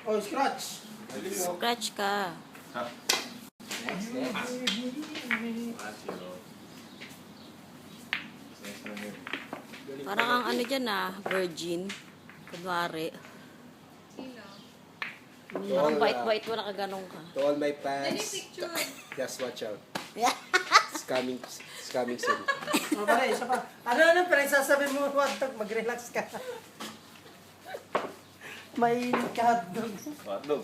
Oh, scratch. Scratch ka. Ha? Next. Parang ang ano dyan virgin. Kunwari. Parang bait-bait mo nakaganong ka. To all my fans, just watch out. It's coming soon. Oh, pare, isa pa. Ano, pinagsasabi mo, hotdog, mag-relax ka. Mainit ka, hotdog. Hotdog.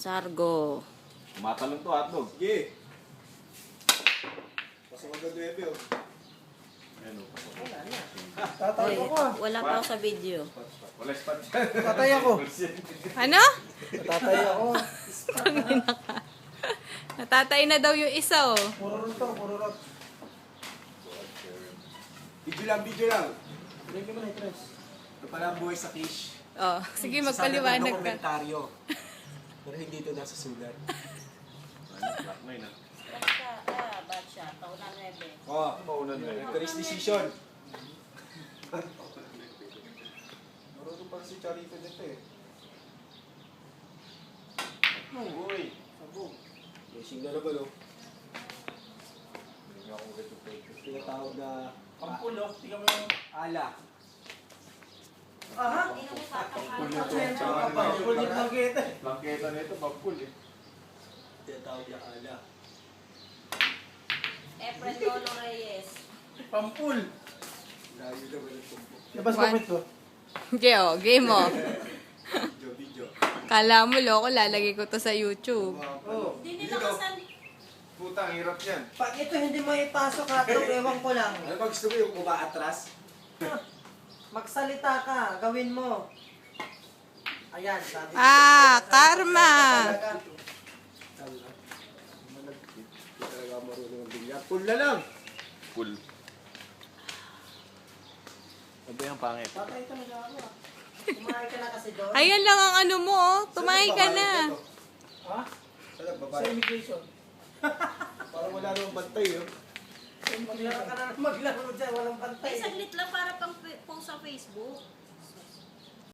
Sargo. Matalong to hotdog. Yeah. Pasok agad 9 oh. Ano? Tatay Uy, ako ah. wala pa ako sa video. Wala spot. Tatay ako. Ano? Tatay ako. Tangina ka. Natatay na daw yung isa oh. Puro rot to, puro rot. Video lang. Break mo na, Tres. Ito pala ang buhay sa Kish. Oh, sige Sana magpaliwanag ka. dokumentaryo. Pero hindi ito nasa sulat. Black na yun ah. Batcha, taon na 9. Oh, Maunan na yun. Rector's decision. Marunong pa si Charito dito eh. Uy! Sabog. Racing na naman oh. Hindi nga ako magkatupay. Tinatawag na Pampulo, tingnan mo yung... ala. Aha? Pampulo yung magkita. Langketa na ito, bagkul eh. Tinatawag na ala. Efren Lolo Reyes. Pampul. Layo naman ang tumpok. Labas comment ko. Okay oh, game oh. Video. Kala mo loko, lalagay ko to sa YouTube. Oh. Hindi nila kasali. Putang, hirap yan. Pag ito hindi mo ipasok, hotdog, ewan ko lang. Ano ba gusto mo yung umaatras? Magsalita ka, gawin mo. Ayan, sabi ko. Karma. Hindi talaga marunong ang bilyar. Full na lang. Full. Ano ba yung pangit? Tatay talaga ako ah. Kumain ka na kasi doon. Ayan lang ang ano mo oh. Tumahi ka na. Ha? Saan Sa babae? immigration. Parang wala namang bantay oh. Maglaro ka na maglaro dyan, walang pantay. Saglit lang para pang post sa Facebook.